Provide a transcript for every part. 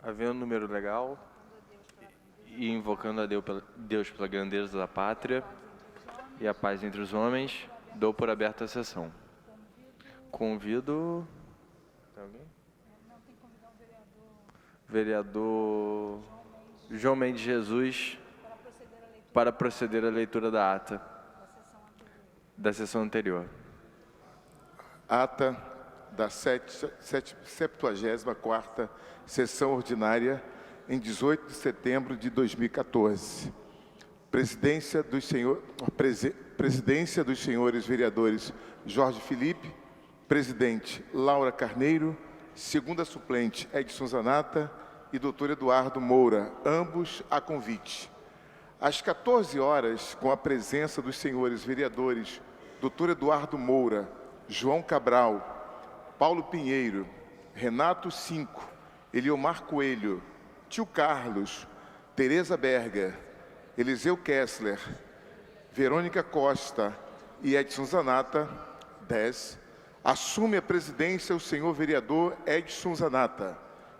Havendo um número legal e invocando a Deus pela grandeza da pátria e a paz entre os homens, dou por aberta a sessão. Convido... Tem alguém? Vereador João Mendes Jesus para proceder à leitura da ata da sessão anterior. Ata da 74ª sessão ordinária em 18 de setembro de 2014. Presidência dos senhores vereadores Jorge Felipe, presidente Laura Carneiro, segunda suplente Edson Zanata e doutor Eduardo Moura, ambos a convite. Às 14 horas, com a presença dos senhores vereadores doutor Eduardo Moura, João Cabral, Paulo Pinheiro, Renato Cinco, Eliomar Coelho, Tio Carlos, Tereza Berger, Eliseu Kessler, Verônica Costa e Edson Zanata, 10, assume a presidência o senhor vereador Edson Zanata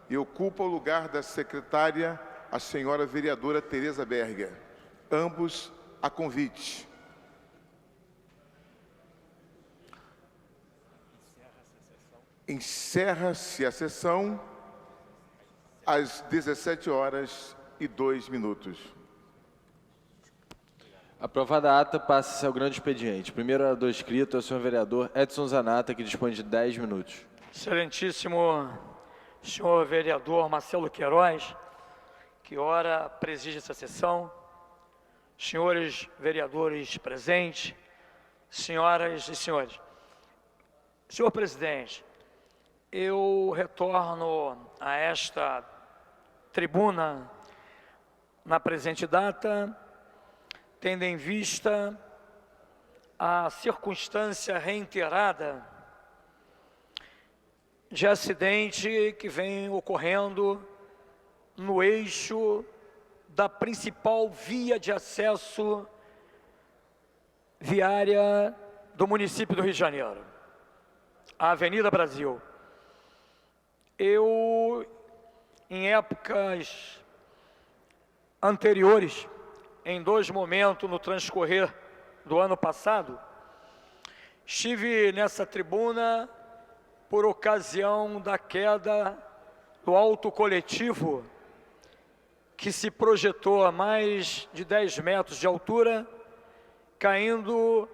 e ocupa o lugar da secretária a senhora vereadora Tereza Berger, ambos a convite. Encerra-se a sessão às 17h02. Aprovada a ata, passa-se ao grande expediente. Primeiro orador inscrito é o senhor vereador Edson Zanata, que dispõe de 10 minutos. Excelentíssimo senhor vereador Marcelo Queiroz, que ora preside essa sessão, senhores vereadores presentes, senhoras e senhores. Senhor presidente, eu retorno a esta tribuna na presente data, tendo em vista a circunstância reiterada de acidente que vem ocorrendo no eixo da principal via de acesso viária do município do Rio de Janeiro, a Avenida Brasil. Eu, em épocas anteriores, em 2 momentos no transcorrer do ano passado, estive nessa tribuna por ocasião da queda do auto coletivo que se projetou a mais de 10 metros de altura, caindo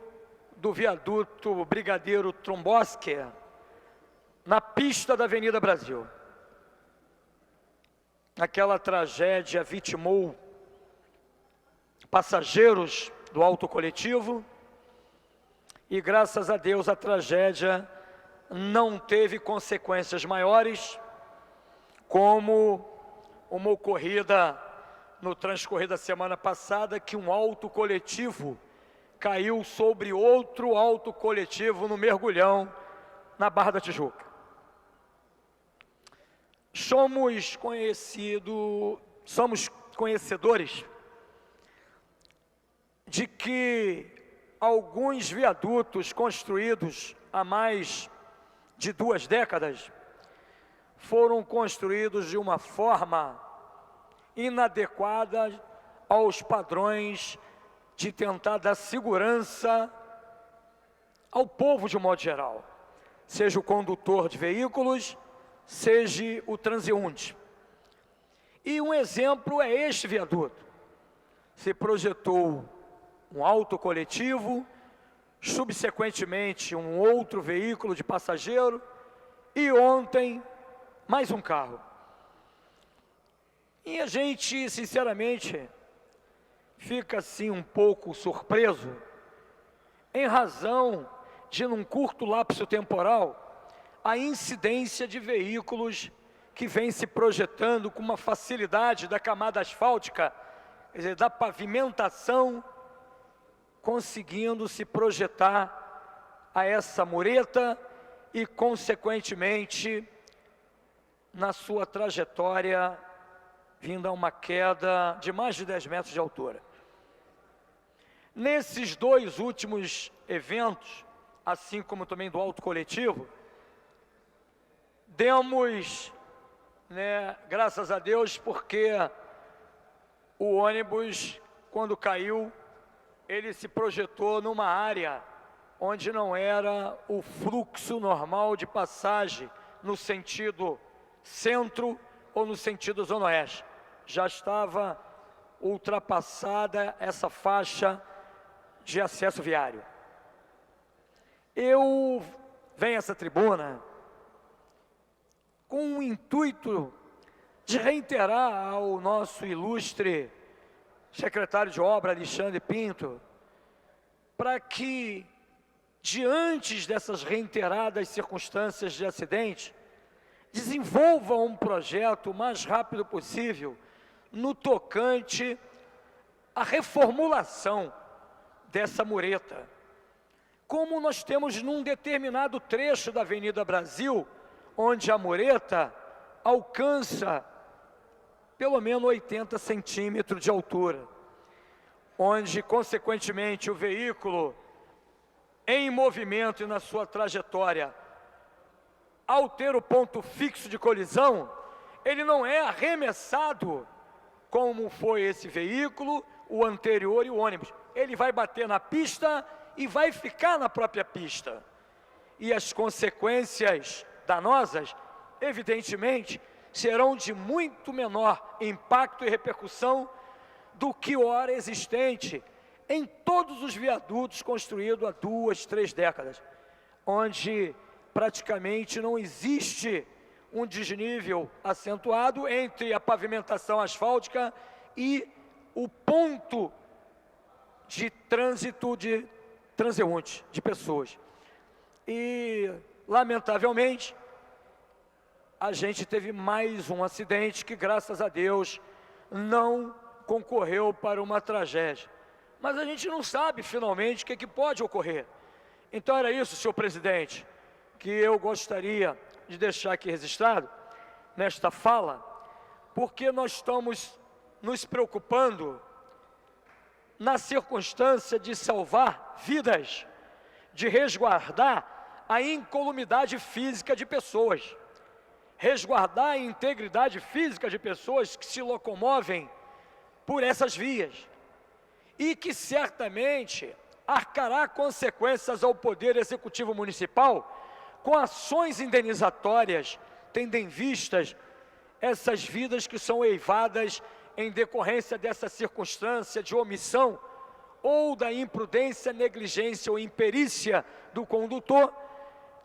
do viaduto Brigadeiro Tromboski, na pista da Avenida Brasil. Aquela tragédia vitimou passageiros do auto coletivo e, graças a Deus, a tragédia não teve consequências maiores, como uma ocorrida no transcorrer da semana passada, que um auto coletivo caiu sobre outro auto coletivo no Mergulhão, na Barra da Tijuca. Somos conhecedores de que alguns viadutos construídos há mais de 2 décadas foram construídos de uma forma inadequada aos padrões de tentar dar segurança ao povo de um modo geral, seja o condutor de veículos, seja o transeunte. E um exemplo é este viaduto. Se projetou um auto coletivo, subsequentemente um outro veículo de passageiro e ontem mais um carro. E a gente, sinceramente, fica assim um pouco surpreso em razão de, num curto lapso temporal, a incidência de veículos que vem se projetando com uma facilidade da camada asfáltica, quer dizer, da pavimentação, conseguindo se projetar a essa mureta e, consequentemente, na sua trajetória, vindo a uma queda de mais de 10 metros de altura. Nesses 2 últimos eventos, assim como também do auto coletivo, demos né, graças a Deus, porque o ônibus, quando caiu, ele se projetou numa área onde não era o fluxo normal de passagem no sentido centro ou no sentido zona oeste. Já estava ultrapassada essa faixa de acesso viário. Eu venho a essa tribuna com o intuito de reiterar ao nosso ilustre secretário de obra, Alexandre Pinto, para que, diante dessas reiteradas circunstâncias de acidente, desenvolva um projeto o mais rápido possível no tocante à reformulação dessa mureta. Como nós temos num determinado trecho da Avenida Brasil, onde a mureta alcança pelo menos 80 centímetros de altura, onde, consequentemente, o veículo em movimento e na sua trajetória, ao ter o ponto fixo de colisão, ele não é arremessado como foi esse veículo, o anterior e o ônibus. Ele vai bater na pista e vai ficar na própria pista. E as consequências danosas, evidentemente, serão de muito menor impacto e repercussão do que o ora existente em todos os viadutos construídos há 2, 3 décadas, onde praticamente não existe um desnível acentuado entre a pavimentação asfáltica e o ponto de trânsito de transeunte, de pessoas. E, lamentavelmente, a gente teve mais um acidente que, graças a Deus, não concorreu para uma tragédia. Mas a gente não sabe, finalmente, o que pode ocorrer. Então, era isso, senhor presidente, que eu gostaria de deixar aqui registrado, nesta fala, porque nós estamos nos preocupando na circunstância de salvar vidas, de resguardar a incolumidade física de pessoas, resguardar a integridade física de pessoas que se locomovem por essas vias e que certamente arcará consequências ao Poder Executivo Municipal com ações indenizatórias, tendo em vistas essas vidas que são eivadas em decorrência dessa circunstância de omissão ou da imprudência, negligência ou imperícia do condutor,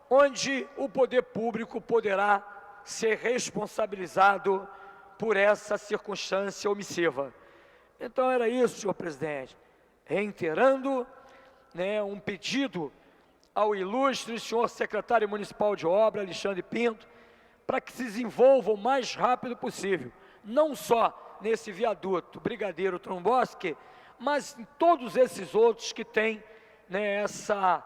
onde o poder público poderá ser responsabilizado por essa circunstância omissiva. Então era isso, senhor presidente, reiterando, um pedido ao ilustre senhor secretário municipal de obra, Alexandre Pinto, para que se desenvolva o mais rápido possível, não só nesse viaduto Brigadeiro Tromboski, mas em todos esses outros que têm essa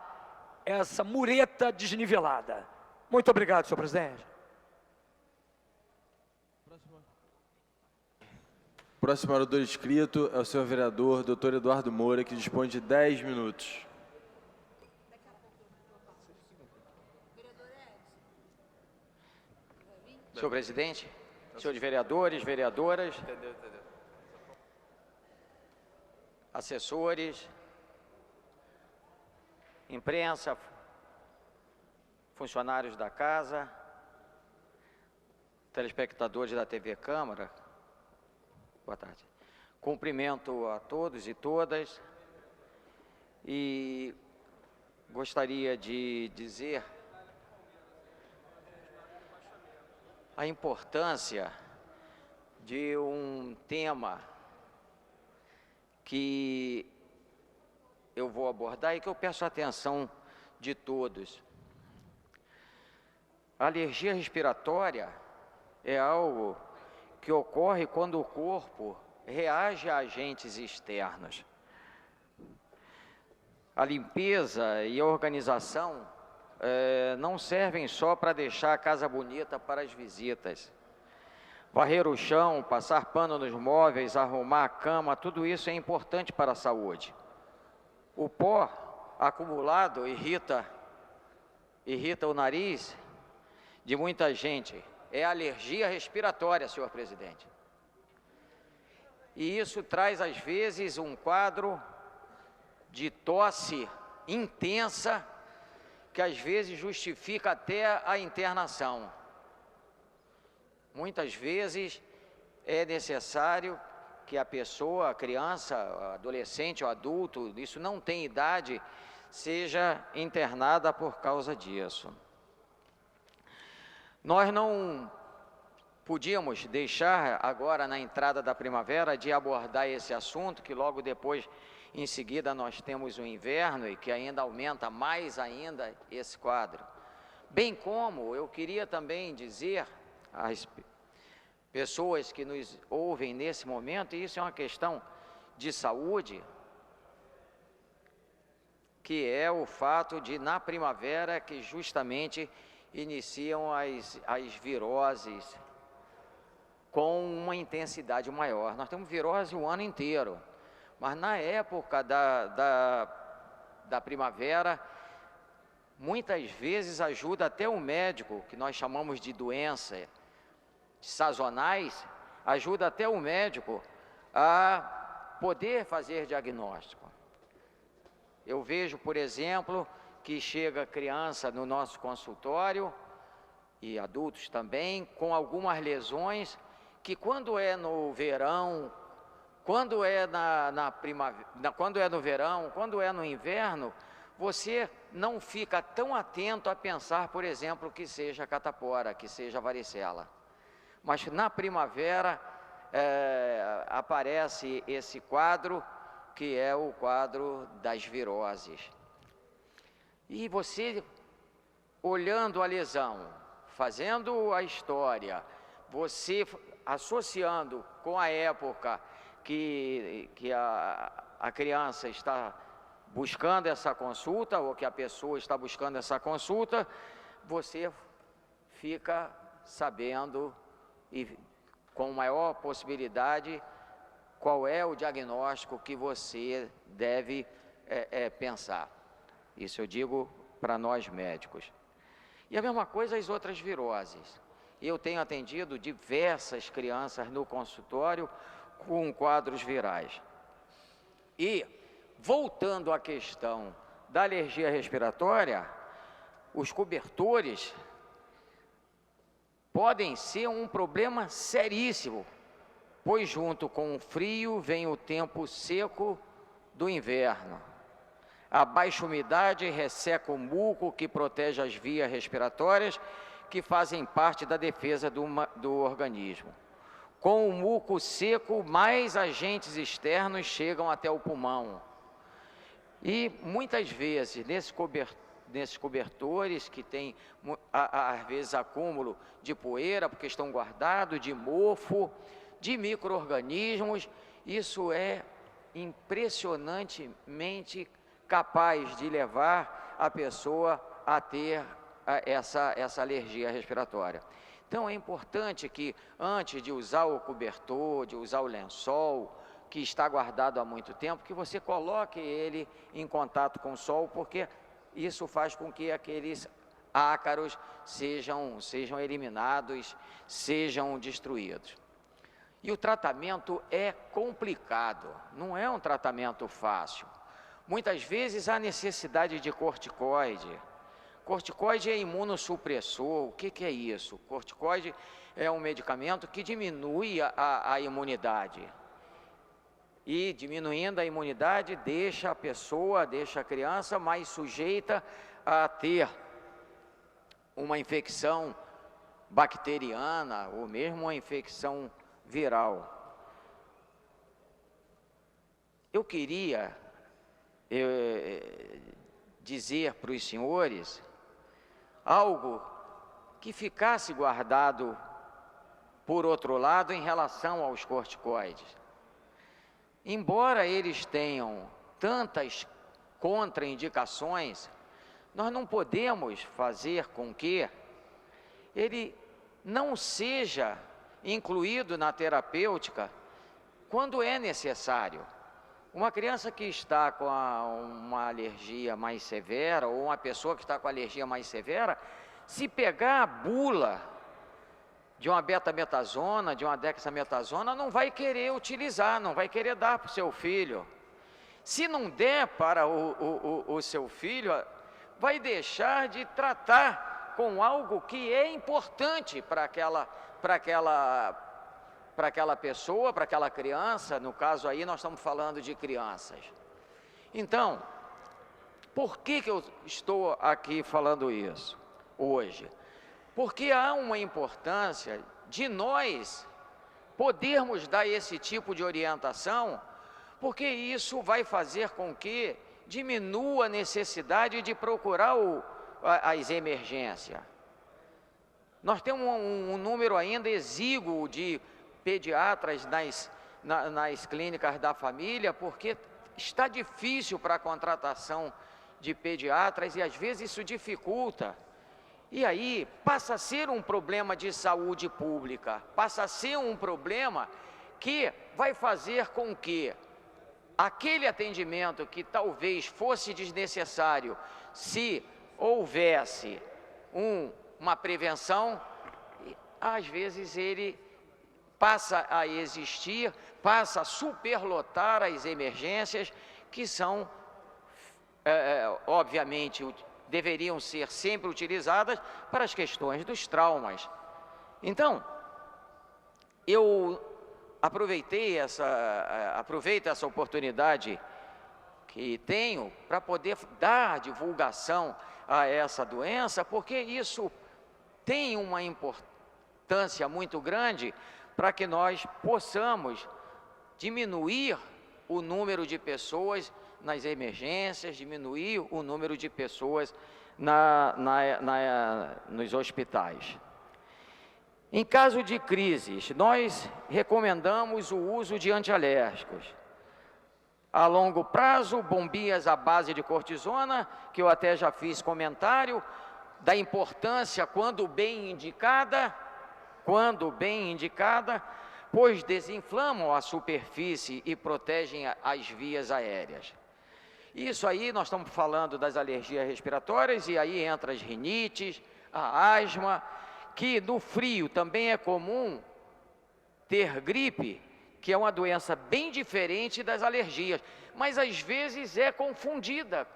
mureta desnivelada. Muito obrigado, senhor presidente. Próximo orador inscrito é o senhor vereador Dr. Eduardo Moura, que dispõe de 10 minutos. Senhor presidente, senhores vereadores, vereadoras, assessores, imprensa, funcionários da casa, telespectadores da TV Câmara, boa tarde. Cumprimento a todos e todas e gostaria de dizer a importância de um tema que eu vou abordar e que eu peço a atenção de todos. A alergia respiratória é algo que ocorre quando o corpo reage a agentes externos. A limpeza e a organização não servem só para deixar a casa bonita para as visitas. Varrer o chão, passar pano nos móveis, arrumar a cama, tudo isso é importante para a saúde. O pó acumulado irrita o nariz de muita gente. é alergia respiratória, senhor presidente. E isso traz, às vezes, um quadro de tosse intensa, que às vezes justifica até a internação. Muitas vezes é necessário que a pessoa, a criança, adolescente ou adulto, isso não tem idade, seja internada por causa disso. Nós não podíamos deixar agora na entrada da primavera de abordar esse assunto, que logo depois, em seguida, nós temos o inverno e que ainda aumenta mais ainda esse quadro. Bem como eu queria também dizer às pessoas que nos ouvem nesse momento, e isso é uma questão de saúde, que é o fato de, na primavera, que justamente iniciam as viroses com uma intensidade maior. Nós temos virose o ano inteiro, mas na época da primavera, muitas vezes ajuda até o médico, que nós chamamos de doença sazonais, ajuda até o médico a poder fazer diagnóstico. Eu vejo, por exemplo, que chega criança no nosso consultório, e adultos também, com algumas lesões, que quando é no verão, quando é na primavera, quando é no verão, quando é no inverno, você não fica tão atento a pensar, por exemplo, que seja catapora, que seja varicela. Mas na primavera aparece esse quadro, que é o quadro das viroses. E você, olhando a lesão, fazendo a história, você associando com a época que a criança está buscando essa consulta, ou que a pessoa está buscando essa consulta, você fica sabendo e com maior possibilidade qual é o diagnóstico que você deve pensar. Isso eu digo para nós médicos. E a mesma coisa as outras viroses. Eu tenho atendido diversas crianças no consultório com quadros virais. E, voltando à questão da alergia respiratória, os cobertores podem ser um problema seríssimo, pois junto com o frio vem o tempo seco do inverno. A baixa umidade resseca o muco que protege as vias respiratórias, que fazem parte da defesa do organismo. Com o muco seco, mais agentes externos chegam até o pulmão. E muitas vezes, nesses cobertores que tem, às vezes, acúmulo de poeira, porque estão guardados, de mofo, de micro-organismos, isso é impressionantemente capaz de levar a pessoa a ter essa alergia respiratória. Então, é importante que, antes de usar o cobertor, de usar o lençol, que está guardado há muito tempo, que você coloque ele em contato com o sol, porque isso faz com que aqueles ácaros sejam eliminados, sejam destruídos. E o tratamento é complicado, não é um tratamento fácil. Muitas vezes há necessidade de corticoide. Corticoide é imunossupressor. O que é isso? Corticoide é um medicamento que diminui a imunidade. E diminuindo a imunidade deixa a pessoa, deixa a criança mais sujeita a ter uma infecção bacteriana ou mesmo uma infecção viral. Eu queria dizer para os senhores algo que ficasse guardado, por outro lado, em relação aos corticoides. Embora eles tenham tantas contraindicações, nós não podemos fazer com que ele não seja incluído na terapêutica quando é necessário. Uma criança que está com uma alergia mais severa, ou uma pessoa que está com alergia mais severa, se pegar a bula de uma betametasona, de uma dexametasona, não vai querer utilizar, não vai querer dar para o seu filho. Se não der para o seu filho, vai deixar de tratar com algo que é importante para aquela pessoa, para aquela criança. No caso aí nós estamos falando de crianças. Então, por que eu estou aqui falando isso hoje? Porque há uma importância de nós podermos dar esse tipo de orientação, porque isso vai fazer com que diminua a necessidade de procurar as emergências. Nós temos um número ainda exíguo de pediatras nas clínicas da família, porque está difícil para a contratação de pediatras e às vezes isso dificulta. E aí passa a ser um problema de saúde pública, passa a ser um problema que vai fazer com que aquele atendimento que talvez fosse desnecessário se houvesse uma prevenção, às vezes ele passa a existir, passa a superlotar as emergências que são, obviamente, deveriam ser sempre utilizadas para as questões dos traumas. Então, eu aproveito essa oportunidade que tenho para poder dar divulgação a essa doença, porque isso tem uma importância muito grande para que nós possamos diminuir o número de pessoas nas emergências, diminuir o número de pessoas nos hospitais. Em caso de crises, nós recomendamos o uso de antialérgicos. A longo prazo, bombinhas à base de cortisona, que eu até já fiz comentário, da importância quando bem indicada, pois desinflamam a superfície e protegem as vias aéreas. Isso aí, nós estamos falando das alergias respiratórias, e aí entra as rinites, a asma, que no frio também é comum ter gripe, que é uma doença bem diferente das alergias, mas às vezes é confundida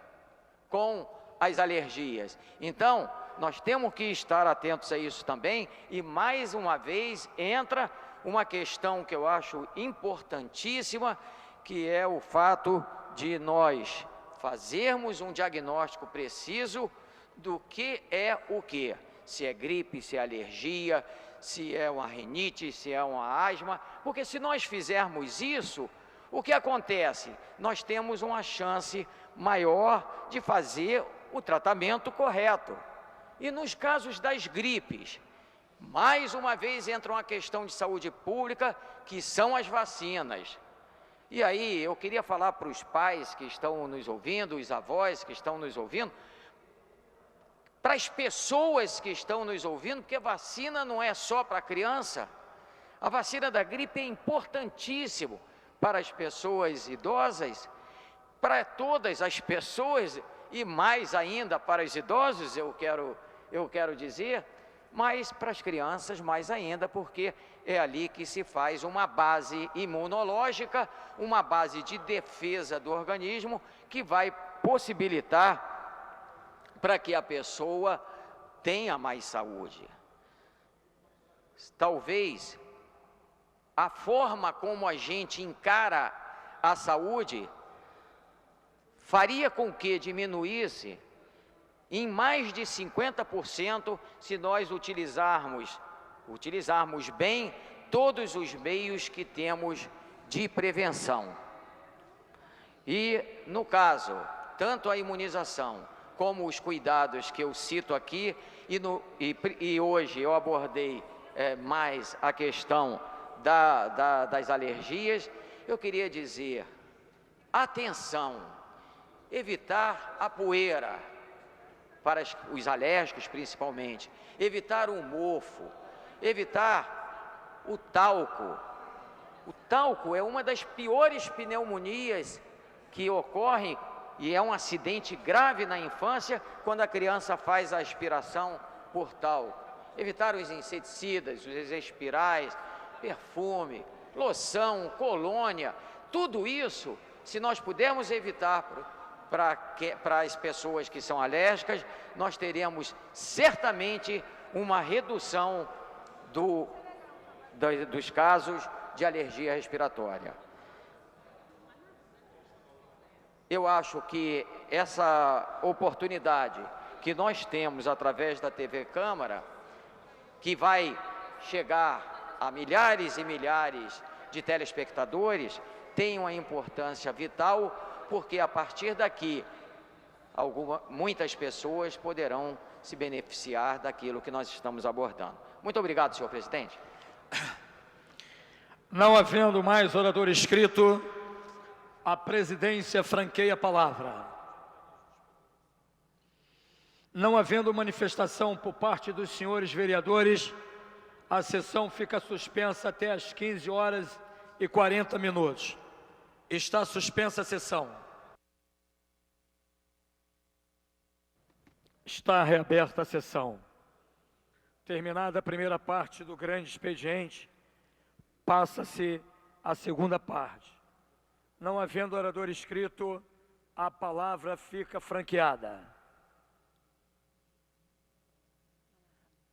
com as alergias. Então, nós temos que estar atentos a isso também, e mais uma vez entra uma questão que eu acho importantíssima, que é o fato de nós fazermos um diagnóstico preciso do que é o que. Se é gripe, se é alergia, se é uma rinite, se é uma asma, porque se nós fizermos isso, o que acontece? Nós temos uma chance maior de fazer o tratamento correto. E nos casos das gripes, mais uma vez entra uma questão de saúde pública, que são as vacinas. E aí, eu queria falar para os pais que estão nos ouvindo, os avós que estão nos ouvindo, para as pessoas que estão nos ouvindo, porque vacina não é só para a criança. A vacina da gripe é importantíssimo para as pessoas idosas, para todas as pessoas, e mais ainda para os idosos, eu quero dizer, mas para as crianças mais ainda, porque é ali que se faz uma base imunológica, uma base de defesa do organismo, que vai possibilitar para que a pessoa tenha mais saúde. Talvez a forma como a gente encara a saúde faria com que diminuísse em mais de 50% se nós utilizarmos bem todos os meios que temos de prevenção. E, no caso, tanto a imunização como os cuidados que eu cito aqui, e hoje eu abordei mais a questão das alergias, eu queria dizer, atenção, evitar a poeira, para os alérgicos principalmente, evitar o mofo, evitar o talco. O talco é uma das piores pneumonias que ocorrem, e é um acidente grave na infância, quando a criança faz a aspiração por talco. evitar os inseticidas, os espirais, perfume, loção, colônia, tudo isso, se nós pudermos evitar para as pessoas que são alérgicas, nós teremos certamente uma redução dos casos de alergia respiratória. Eu acho que essa oportunidade que nós temos através da TV Câmara, que vai chegar a milhares e milhares de telespectadores, tem uma importância vital, porque a partir daqui, muitas pessoas poderão se beneficiar daquilo que nós estamos abordando. Muito obrigado, senhor presidente. Não havendo mais orador inscrito, a presidência franqueia a palavra. Não havendo manifestação por parte dos senhores vereadores, a sessão fica suspensa até às 15h40. Está suspensa a sessão. Está reaberta a sessão. Terminada a primeira parte do grande expediente, passa-se a segunda parte. Não havendo orador inscrito, a palavra fica franqueada.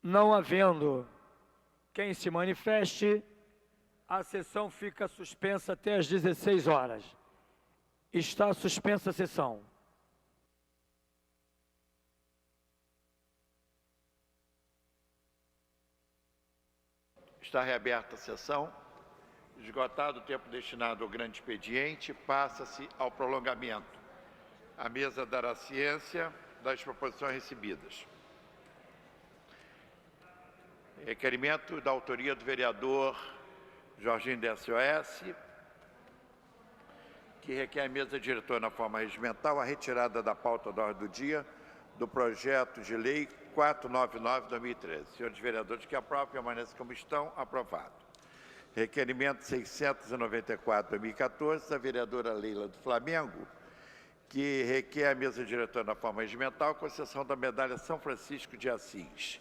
Não havendo quem se manifeste, a sessão fica suspensa até às 16h. Está suspensa a sessão. Está reaberta a sessão. Esgotado o tempo destinado ao grande expediente, passa-se ao prolongamento. A mesa dará ciência das proposições recebidas. Requerimento da autoria do vereador Jorginho da SOS, que requer à mesa diretora na forma regimental a retirada da pauta da ordem do dia do projeto de lei 499/2013. Senhores vereadores que aprovam, permaneçam como estão. Aprovado. Requerimento 694/2014, da vereadora Leila do Flamengo, que requer à mesa diretora na forma regimental a concessão da medalha São Francisco de Assis,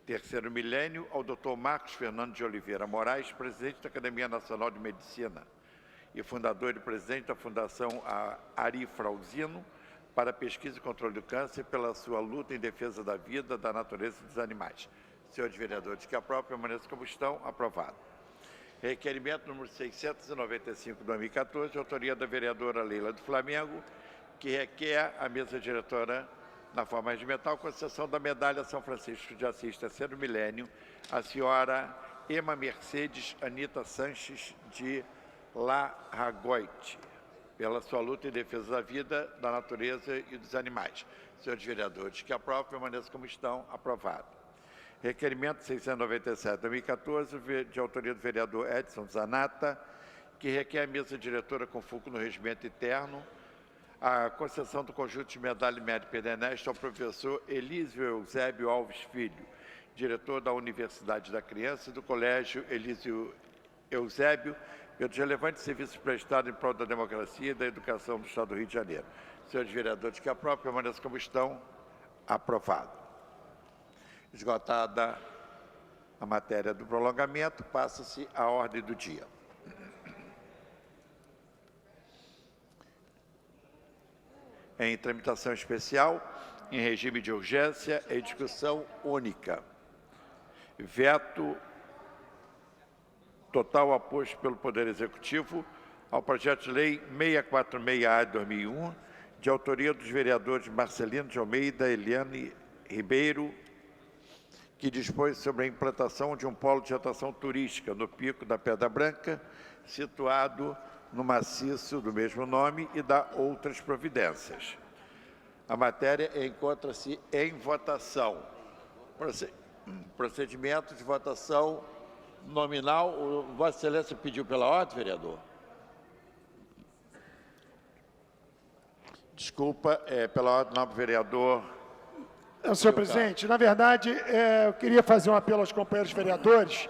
terceiro milênio, ao Dr. Marcos Fernando de Oliveira Moraes, presidente da Academia Nacional de Medicina e fundador e presidente da Fundação Ari Frauzino para a Pesquisa e Controle do Câncer, pela sua luta em defesa da vida, da natureza e dos animais. Senhores vereadores que aprovam, permaneçam como estão. Aprovado. Requerimento número 695/2014, de autoria da vereadora Leila do Flamengo, que requer à mesa diretora, na forma regimental, concessão da medalha São Francisco de Assis, terceiro milênio, à senhora Ema Mercedes Anita Sanches de Larragoite, pela sua luta em defesa da vida, da natureza e dos animais. Senhores vereadores que aprovam, permaneçam como estão. Aprovado. Requerimento 697/2014, de autoria do vereador Edson Zanata, que requer à mesa diretora com fulcro no regimento interno a concessão do conjunto de medalha Médio Pederneste ao professor Elísio Eusébio Alves Filho, diretor da Universidade da Criança e do Colégio Elísio Eusébio, pelos relevantes serviços prestados em prol da democracia e da educação do Estado do Rio de Janeiro. Senhores vereadores que aprovam, permaneçam como estão. Aprovado. Esgotada a matéria do prolongamento, passa-se à ordem do dia. Em tramitação especial, em regime de urgência, em discussão única. Veto total aposto pelo Poder Executivo ao projeto de lei 646-A de 2001, de autoria dos vereadores Marcelino de Almeida e Eliane Ribeiro, que dispõe sobre a implantação de um polo de atração turística no Pico da Pedra Branca, situado no maciço do mesmo nome, e dá outras providências. A matéria encontra-se em votação. Procedimento de votação nominal. Vossa Excelência pediu pela ordem, vereador? Desculpa, pela ordem, nobre vereador. Senhor presidente, na verdade, eu queria fazer um apelo aos companheiros vereadores.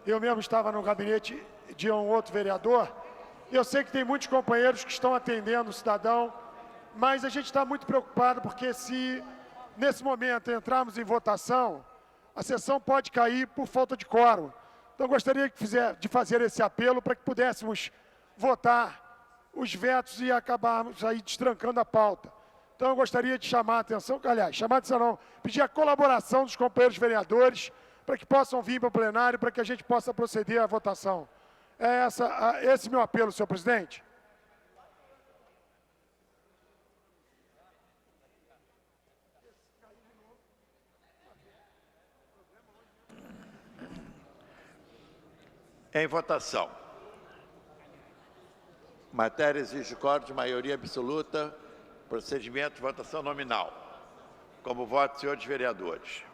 Eu mesmo estava no gabinete de um outro vereador. Eu sei que tem muitos companheiros que estão atendendo o cidadão, mas a gente está muito preocupado porque se, nesse momento, entrarmos em votação, a sessão pode cair por falta de quórum. Então, eu gostaria de fazer esse apelo para que pudéssemos votar os vetos e acabarmos aí destrancando a pauta. Então, eu gostaria de chamar a atenção, aliás, chamar a atenção não, pedir a colaboração dos companheiros vereadores para que possam vir para o plenário, para que a gente possa proceder à votação. É esse meu apelo, senhor presidente. Em votação. Matéria exige quórum de maioria absoluta. Procedimento de votação nominal. Como voto, senhores vereadores.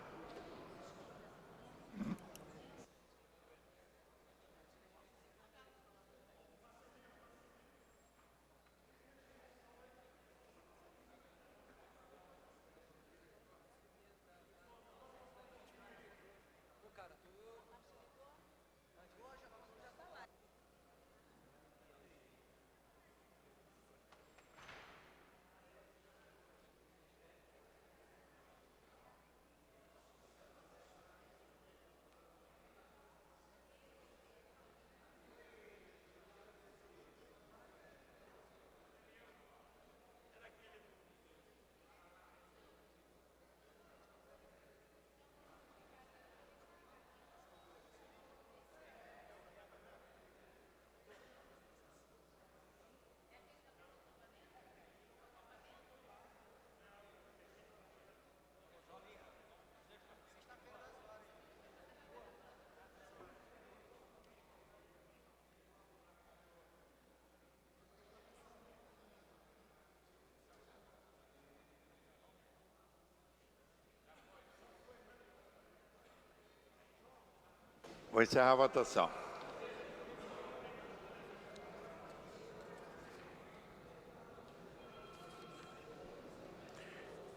Vou encerrar a votação.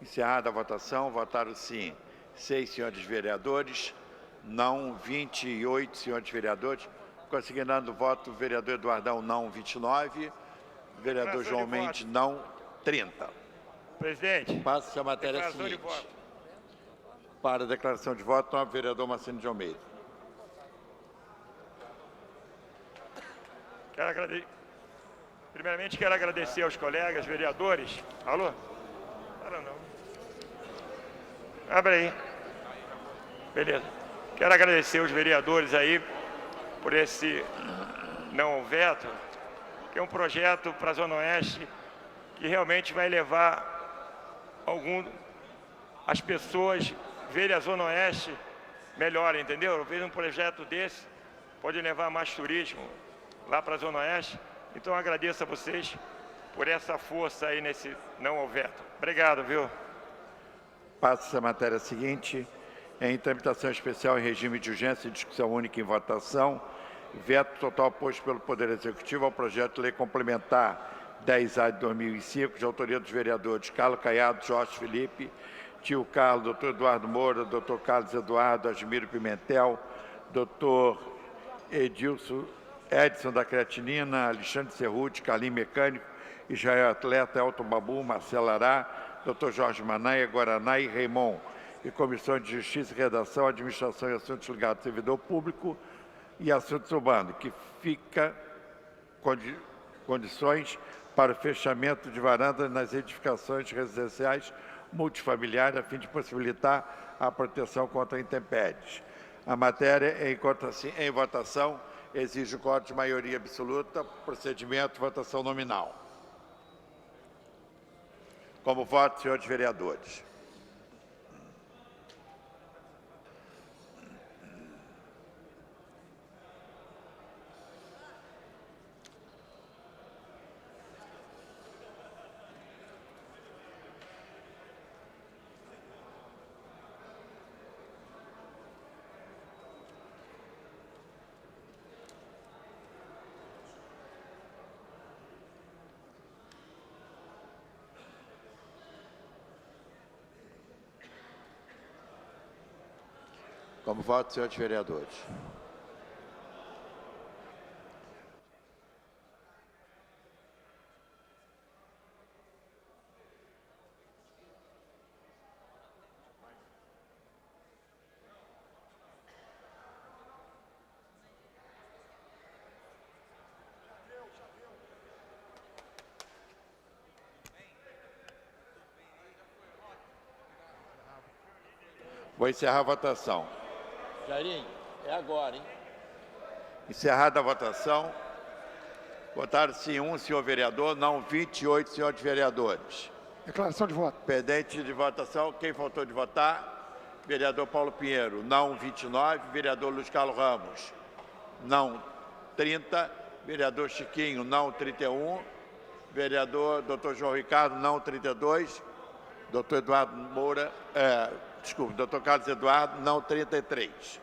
Encerrada a votação, votaram sim 6 senhores vereadores, não 28 senhores vereadores, consignando o voto, vereador Eduardão, não 29, vereador João Mendes, não 30. Presidente. Passa a matéria seguinte. Para a declaração de voto, o vereador Marcelo de Almeida. Primeiramente, quero agradecer aos colegas vereadores. Alô? Para não. Abre aí. Beleza. Quero agradecer aos vereadores aí por esse não veto, que é um projeto para a Zona Oeste que realmente vai levar as pessoas verem a Zona Oeste melhor, entendeu? Eu vejo um projeto desse, pode levar mais turismo lá para a Zona Oeste. Então, agradeço a vocês por essa força aí nesse não ao veto. Obrigado, viu? Passa a matéria seguinte. Em tramitação especial em regime de urgência e discussão única em votação, veto total posto pelo Poder Executivo ao projeto de lei complementar 10A de 2005, de autoria dos vereadores Carlos Caiado, Jorge Felipe, Tio Carlos, doutor Eduardo Moura, doutor Carlos Eduardo, Admiro Pimentel, doutor Edson da Creatinina, Alexandre Cerruti, Carlinhos Mecânico, Israel Atleta, Elton Babu, Marcelo Ará, doutor Jorge Manaia, Guaraná e Raimon, e Comissão de Justiça e Redação, Administração e Assuntos Ligados ao Servidor Público e Assuntos Urbanos, que fica condições para o fechamento de varandas nas edificações residenciais multifamiliares, a fim de possibilitar a proteção contra intempéries. A matéria, em votação, exige o quórum de maioria absoluta, procedimento, votação nominal. Como voto, senhores vereadores. Como voto, senhores vereadores. Vou encerrar a votação. Jairinho, é agora, hein? Encerrada a votação. Votaram sim 1, senhor vereador, não 28, senhores vereadores. Declaração de voto. Pendente de votação, quem faltou de votar? Vereador Paulo Pinheiro, não 29. Vereador Luiz Carlos Ramos, não 30. Vereador Chiquinho, não 31. Vereador Dr. João Ricardo, não 32. Dr. Eduardo Moura, Dr. Carlos Eduardo, não 33.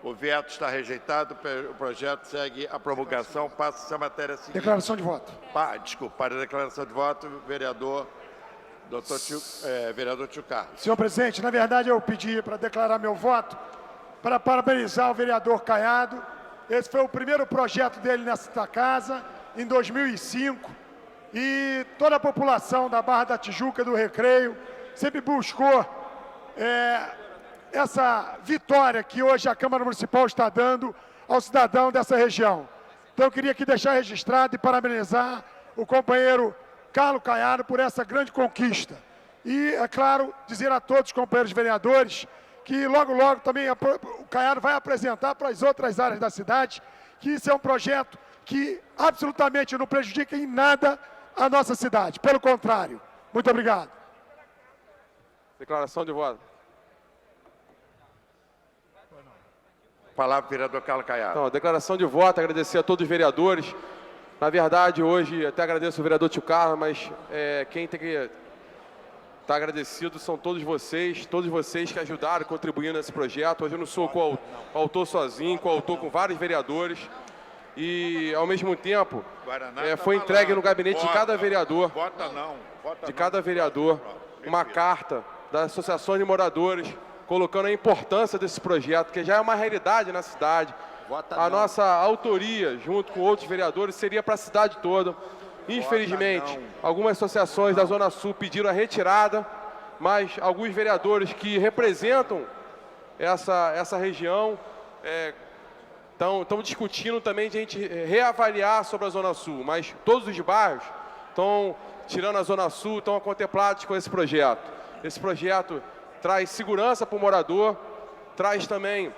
O veto está rejeitado, o projeto segue a promulgação. Passa-se a matéria seguinte. Declaração de voto. Para a declaração de voto, vereador vereador Tio Carlos. Senhor presidente, na verdade eu pedi para declarar meu voto para parabenizar o vereador Caiado. Esse foi o primeiro projeto dele nesta casa, em 2005, e toda a população da Barra da Tijuca, do Recreio, sempre buscou essa vitória que hoje a Câmara Municipal está dando ao cidadão dessa região. Então eu queria aqui deixar registrado e parabenizar o companheiro Carlos Caiado por essa grande conquista. E, é claro, dizer a todos os companheiros vereadores que logo, logo também o Caiado vai apresentar para as outras áreas da cidade que isso é um projeto que absolutamente não prejudica em nada a nossa cidade. Pelo contrário. Muito obrigado. Declaração de voto. Palavra, vereador Carlos Caiado. Então, declaração de voto, agradecer a todos os vereadores. Na verdade, hoje, até agradeço o vereador Tio Carlos, mas quem tem que estar agradecido são todos vocês que ajudaram, contribuindo nesse projeto. Hoje eu não sou coautor sozinho, coautor com vários vereadores. E, ao mesmo tempo, foi entregue no gabinete de cada vereador, uma carta das associações de moradores, colocando a importância desse projeto, que já é uma realidade na cidade. A nossa autoria, junto com outros vereadores, seria para a cidade toda. Infelizmente, algumas associações da Zona Sul pediram a retirada, mas alguns vereadores que representam essa região estão discutindo também de a gente reavaliar sobre a Zona Sul. Mas todos os bairros estão, tirando a Zona Sul, estão contemplados com esse projeto. Esse projeto traz segurança para o morador, traz também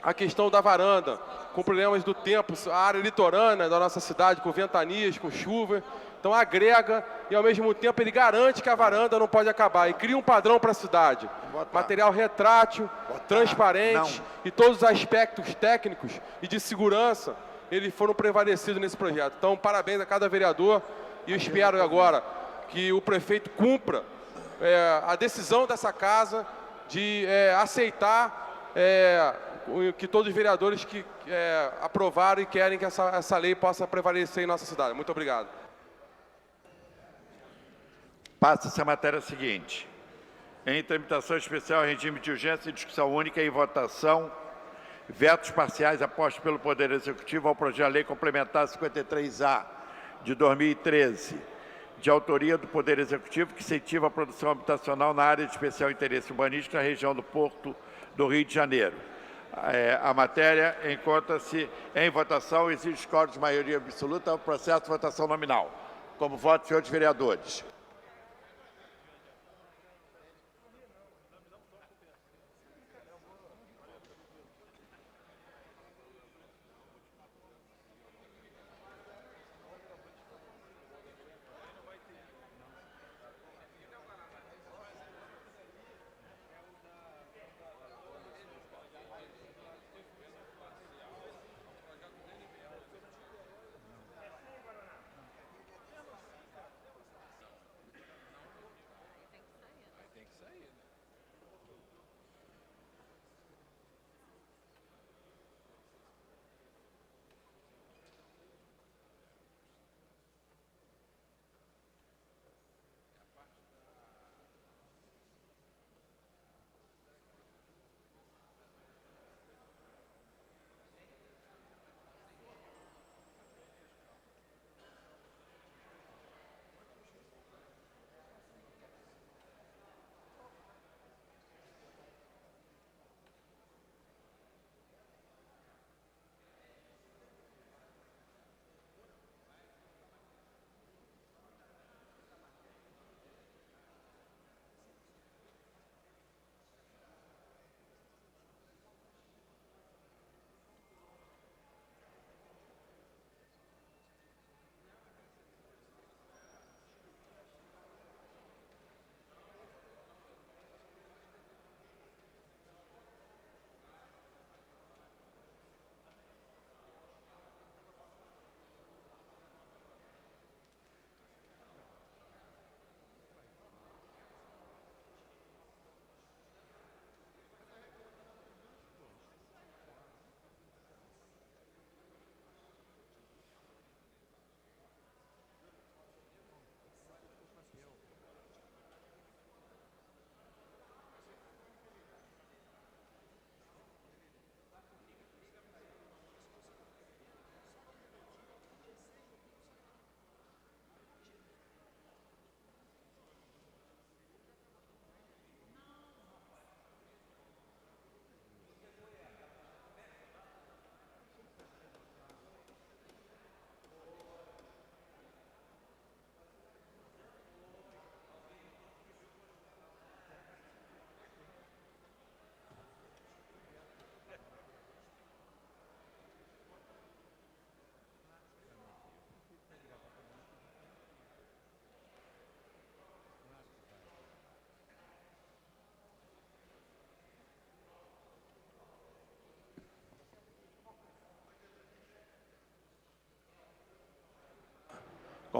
a questão da varanda, com problemas do tempo, a área litorânea da nossa cidade, com ventanias, com chuva. Então agrega e, ao mesmo tempo, ele garante que a varanda não pode acabar e cria um padrão para a cidade. Material retrátil, transparente e todos os aspectos técnicos e de segurança, eles foram prevalecidos nesse projeto. Então, parabéns a cada vereador e eu espero agora que o prefeito cumpra a decisão dessa casa de aceitar que todos os vereadores que aprovaram e querem que essa lei possa prevalecer em nossa cidade. Muito obrigado. Passa-se a matéria seguinte. Em tramitação especial, regime de urgência e discussão única em votação, vetos parciais apostos pelo Poder Executivo ao projeto de lei complementar 53A de 2013, de autoria do Poder Executivo, que incentiva a produção habitacional na área de especial interesse urbanístico na região do Porto do Rio de Janeiro. A matéria encontra-se em votação, exige quórum de maioria absoluta, processo de votação nominal. Como voto, senhores vereadores.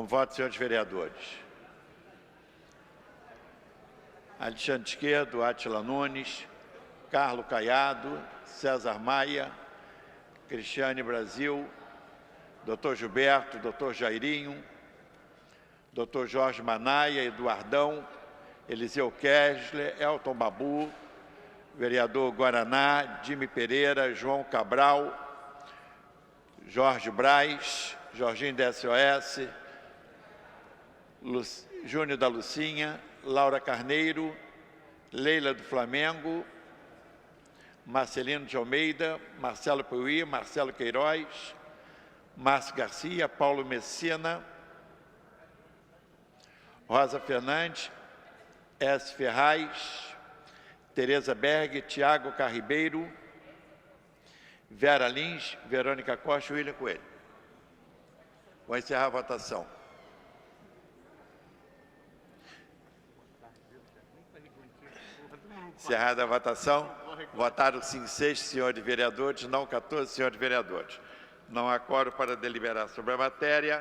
Com voto, senhores vereadores. Alexandre Esquerdo, Átila Nunes, Carlos Caiado, César Maia, Cristiane Brasil, Dr. Gilberto, Dr. Jairinho, Dr. Jorge Manaia, Eduardão, Eliseu Kessler, Elton Babu, vereador Guaraná, Dime Pereira, João Cabral, Jorge Braz, Jorginho da SOS, Júnior da Lucinha, Laura Carneiro, Leila do Flamengo, Marcelino de Almeida, Marcelo Piuí, Marcelo Queiroz, Márcio Garcia, Paulo Messina, Rosa Fernandes, S. Ferraz, Tereza Berg, Tiago Carribeiro, Vera Lins, Verônica Costa e William Coelho. Vou encerrar a votação. Encerrada a votação, votaram sim 6 senhores vereadores, não 14 senhores vereadores. Não há quórum para deliberar sobre a matéria.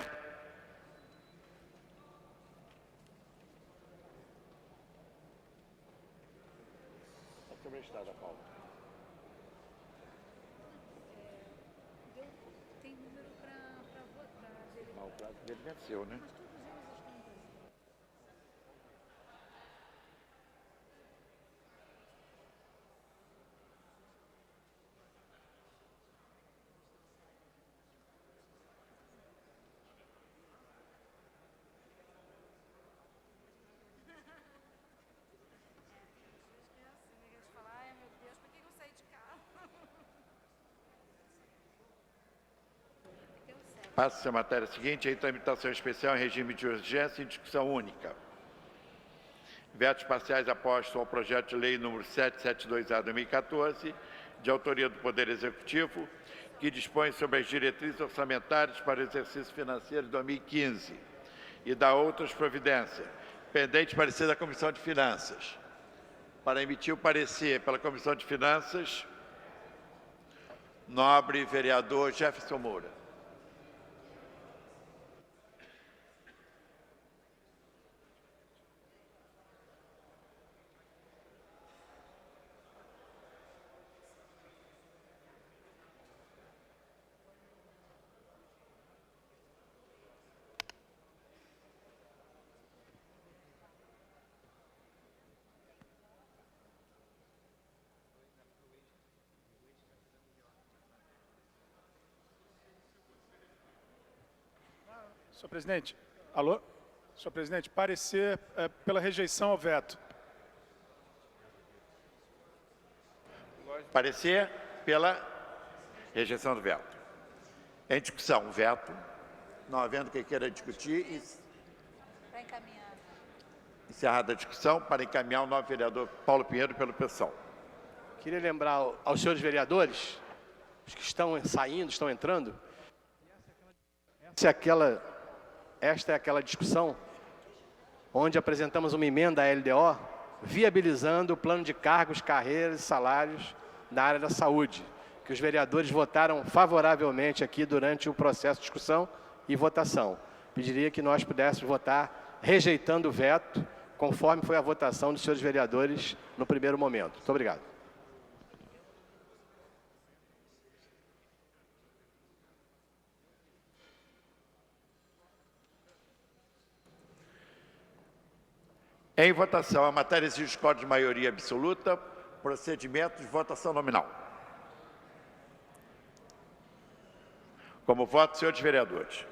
Sobre a estrada, Paulo. Tem número para votar. Não, o prazo dele venceu, né? Passa-se a matéria seguinte, em tramitação especial em regime de urgência em discussão única. Vetos parciais apostos ao projeto de lei número 772/2014, de autoria do Poder Executivo, que dispõe sobre as diretrizes orçamentárias para o exercício financeiro de 2015 e da outras providências, pendente parecer da Comissão de Finanças. Para emitir o parecer pela Comissão de Finanças, nobre vereador Jefferson Moura. Senhor presidente, alô? Senhor presidente, parecer pela rejeição ao veto. Parecer pela rejeição do veto. Em discussão, o veto. Não havendo quem queira discutir. Para encaminhar. Encerrada a discussão, para encaminhar o novo vereador Paulo Pinheiro pelo PSOL. Queria lembrar aos senhores vereadores, os que estão saindo, estão entrando, esta é aquela discussão onde apresentamos uma emenda à LDO viabilizando o plano de cargos, carreiras e salários na área da saúde, que os vereadores votaram favoravelmente aqui durante o processo de discussão e votação. Pediria que nós pudéssemos votar rejeitando o veto, conforme foi a votação dos senhores vereadores no primeiro momento. Muito obrigado. Em votação, a matéria exige código de maioria absoluta, procedimento de votação nominal. Como voto, senhores vereadores.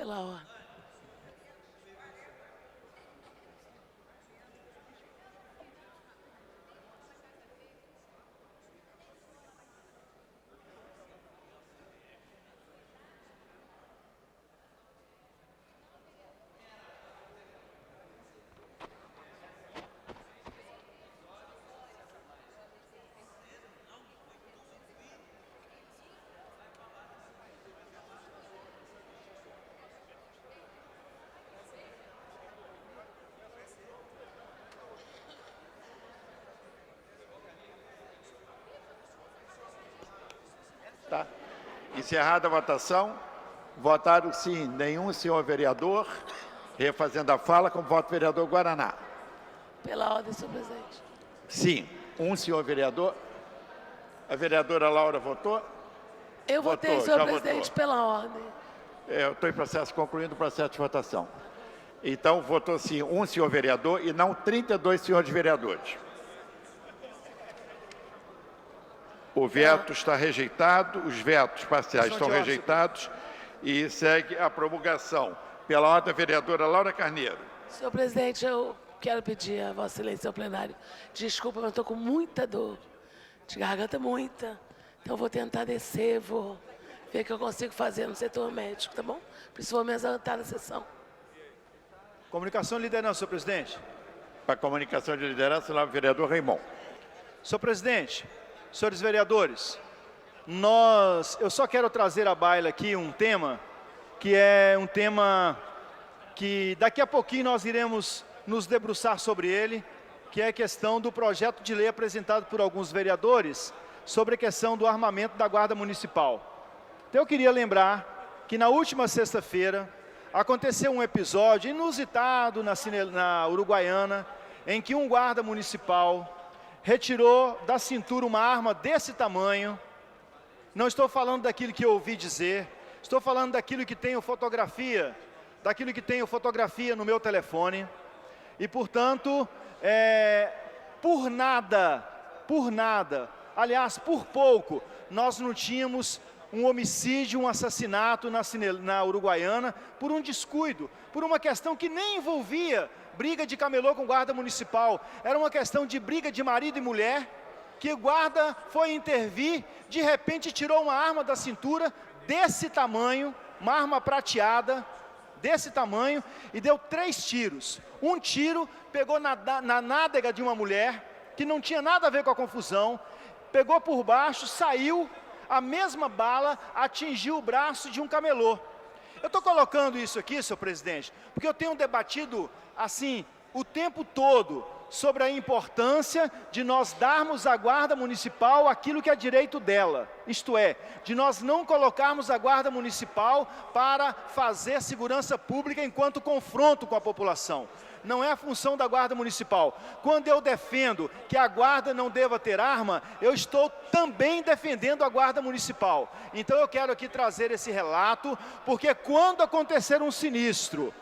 Pela ordem. Tá. Encerrada a votação, votaram sim, nenhum senhor vereador, refazendo a fala, como voto vereador Guaraná. Pela ordem, senhor presidente. Sim, um senhor vereador. A vereadora Laura votou? Eu votei, senhor presidente, pela ordem. Eu estou em processo, concluindo o processo de votação. Então, votou sim um senhor vereador e não 32 senhores vereadores. O veto está rejeitado, os vetos parciais estão rejeitados e segue a promulgação. Pela ordem, a vereadora Laura Carneiro. Senhor presidente, eu quero pedir a Vossa Excelência ao plenário. Desculpa, mas eu estou com muita dor de garganta, muita. Então, eu vou tentar descer, vou ver o que eu consigo fazer no setor médico, tá bom? Por isso, vou me exaltar na sessão. Comunicação de liderança, senhor presidente. Para a comunicação de liderança, o vereador Raimon. Senhor presidente, senhores vereadores, eu só quero trazer à baila aqui um tema, que é um tema que daqui a pouquinho nós iremos nos debruçar sobre ele, que é a questão do projeto de lei apresentado por alguns vereadores sobre a questão do armamento da Guarda Municipal. Então eu queria lembrar que na última sexta-feira aconteceu um episódio inusitado na Uruguaiana, em que um guarda municipal retirou da cintura uma arma desse tamanho. Não estou falando daquilo que eu ouvi dizer, estou falando daquilo que tenho fotografia, no meu telefone. E, portanto, por nada, aliás, por pouco, nós não tínhamos um homicídio, um assassinato na Uruguaiana por um descuido, por uma questão que nem envolvia briga de camelô com guarda municipal, era uma questão de briga de marido e mulher, que o guarda foi intervir, de repente tirou uma arma da cintura desse tamanho, uma arma prateada, desse tamanho, e deu 3 tiros. Um tiro pegou na nádega de uma mulher, que não tinha nada a ver com a confusão, pegou por baixo, saiu, a mesma bala atingiu o braço de um camelô. Eu estou colocando isso aqui, senhor presidente, porque eu tenho debatido, assim, o tempo todo, sobre a importância de nós darmos à Guarda Municipal aquilo que é direito dela. Isto é, de nós não colocarmos a Guarda Municipal para fazer segurança pública enquanto confronto com a população. Não é a função da Guarda Municipal. Quando eu defendo que a Guarda não deva ter arma, eu estou também defendendo a Guarda Municipal. Então eu quero aqui trazer esse relato, porque quando acontecer um sinistro,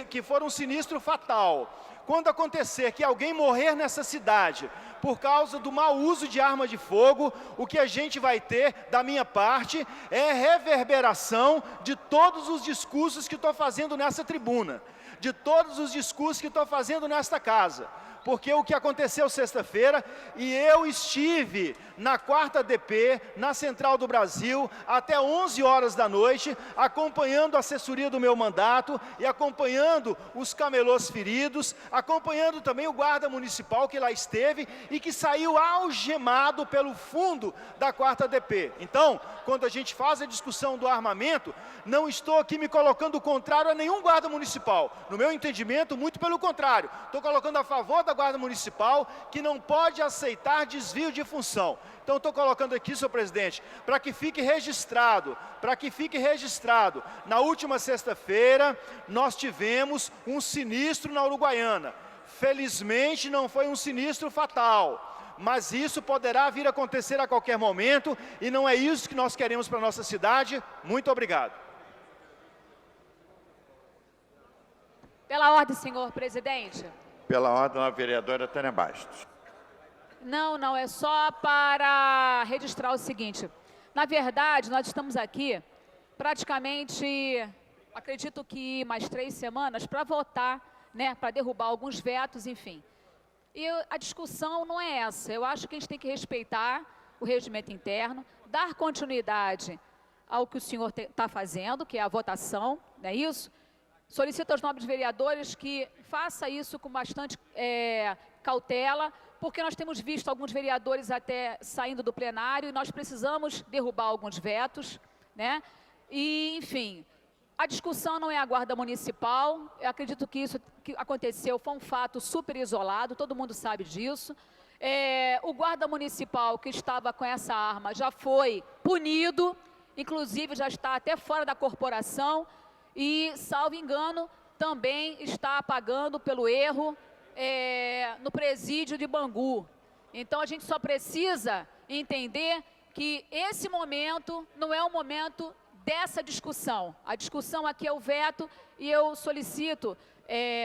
que for um sinistro fatal, quando acontecer que alguém morrer nessa cidade por causa do mau uso de arma de fogo, o que a gente vai ter, da minha parte, é reverberação de todos os discursos que estou fazendo nessa tribuna, de todos os discursos que estou fazendo nesta casa. Porque o que aconteceu sexta-feira, e eu estive na 4ª DP, na Central do Brasil, até 11 horas da noite, acompanhando a assessoria do meu mandato e acompanhando os camelôs feridos, acompanhando também o guarda municipal que lá esteve e que saiu algemado pelo fundo da 4ª DP. Então, quando a gente faz a discussão do armamento, não estou aqui me colocando contrário a nenhum guarda municipal. No meu entendimento, muito pelo contrário, estou colocando a favor da Guarda Municipal, que não pode aceitar desvio de função. Então, estou colocando aqui, senhor presidente, para que fique registrado, na última sexta-feira, nós tivemos um sinistro na Uruguaiana. Felizmente, não foi um sinistro fatal, mas isso poderá vir a acontecer a qualquer momento, e não é isso que nós queremos para a nossa cidade. Muito obrigado. Pela ordem, senhor presidente. Pela ordem, a vereadora Tânia Bastos. Não, é só para registrar o seguinte. Na verdade, nós estamos aqui praticamente acredito que mais 3 semanas para votar, né, para derrubar alguns vetos, enfim. E a discussão não é essa. Eu acho que a gente tem que respeitar o regimento interno, dar continuidade ao que o senhor está fazendo, que é a votação, não é isso? Solicito aos nobres vereadores que faça isso com bastante cautela, porque nós temos visto alguns vereadores até saindo do plenário e nós precisamos derrubar alguns vetos, né? E, enfim, a discussão não é a guarda municipal. Eu acredito que isso que aconteceu foi um fato super isolado, todo mundo sabe disso. O guarda municipal que estava com essa arma já foi punido, inclusive já está até fora da corporação e, salvo engano, também está pagando pelo erro no presídio de Bangu. Então, a gente só precisa entender que esse momento não é o momento dessa discussão. A discussão aqui é o veto e eu solicito,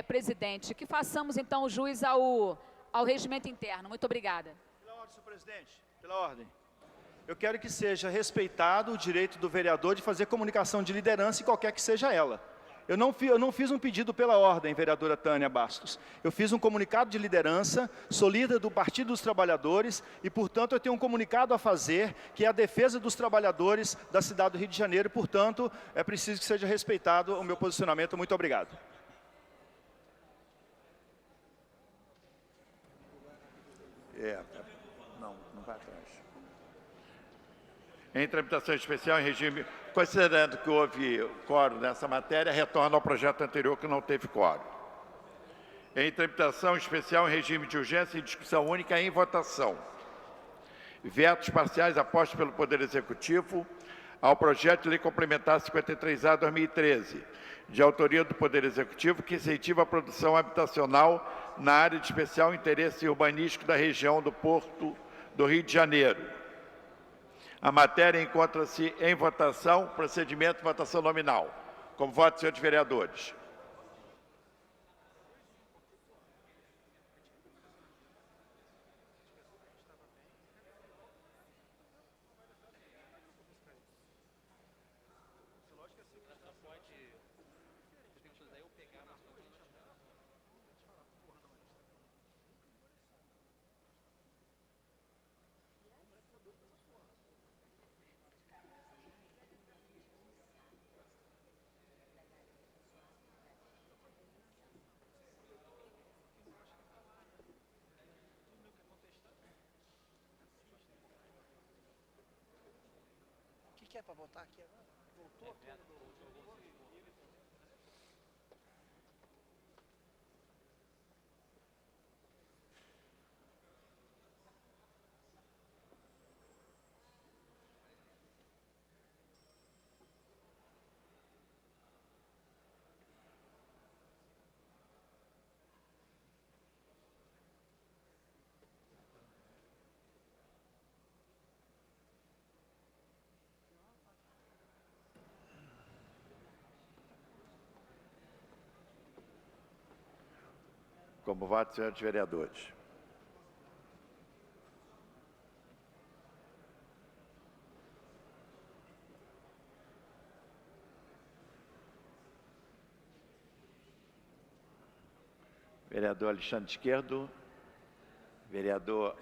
presidente, que façamos, então, jus ao regimento interno. Muito obrigada. Pela ordem, senhor presidente, pela ordem. Eu quero que seja respeitado o direito do vereador de fazer comunicação de liderança, qualquer que seja ela. Eu não fiz um pedido pela ordem, vereadora Tânia Bastos. Eu fiz um comunicado de liderança, sou líder do Partido dos Trabalhadores e, portanto, eu tenho um comunicado a fazer, que é a defesa dos trabalhadores da cidade do Rio de Janeiro. Portanto, é preciso que seja respeitado o meu posicionamento. Muito obrigado. Não vai atrás. Em tramitação especial em regime, considerando que houve quórum nessa matéria, retorna ao projeto anterior que não teve quórum. Em tramitação especial em regime de urgência e discussão única em votação. Vetos parciais apostos pelo Poder Executivo ao projeto de lei complementar 53A/2013, de autoria do Poder Executivo, que incentiva a produção habitacional na área de especial interesse urbanístico da região do Porto do Rio de Janeiro. A matéria encontra-se em votação, procedimento de votação nominal. Como voto, senhores vereadores. O que é para votar aqui agora? Voltou tudo. Como voto, senhores vereadores. Vereador Alexandre Esquerdo, vereador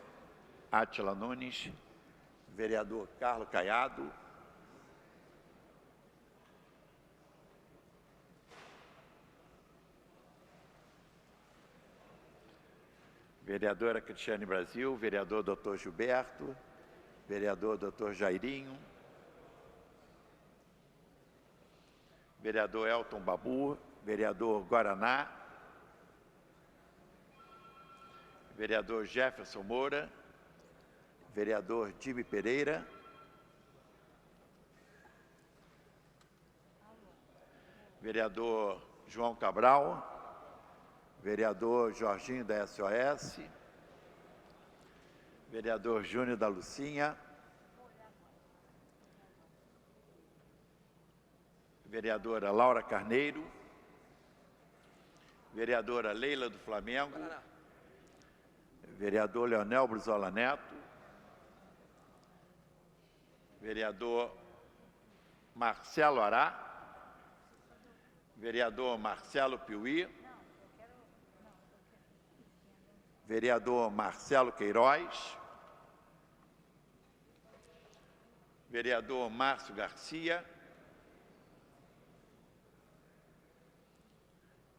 Átila Nunes, vereador Carlos Caiado, vereadora Cristiane Brasil, vereador Dr. Gilberto, vereador Dr. Jairinho, vereador Elton Babu, vereador Guaraná, vereador Jefferson Moura, vereador Jimmy Pereira, vereador João Cabral, vereador Jorginho da SOS, vereador Júnior da Lucinha, vereadora Laura Carneiro, vereadora Leila do Flamengo, vereador Leonel Brizola Neto, vereador Marcelo Ará, Vereador Marcelo Piuí. Vereador Marcelo Queiroz. Vereador Márcio Garcia.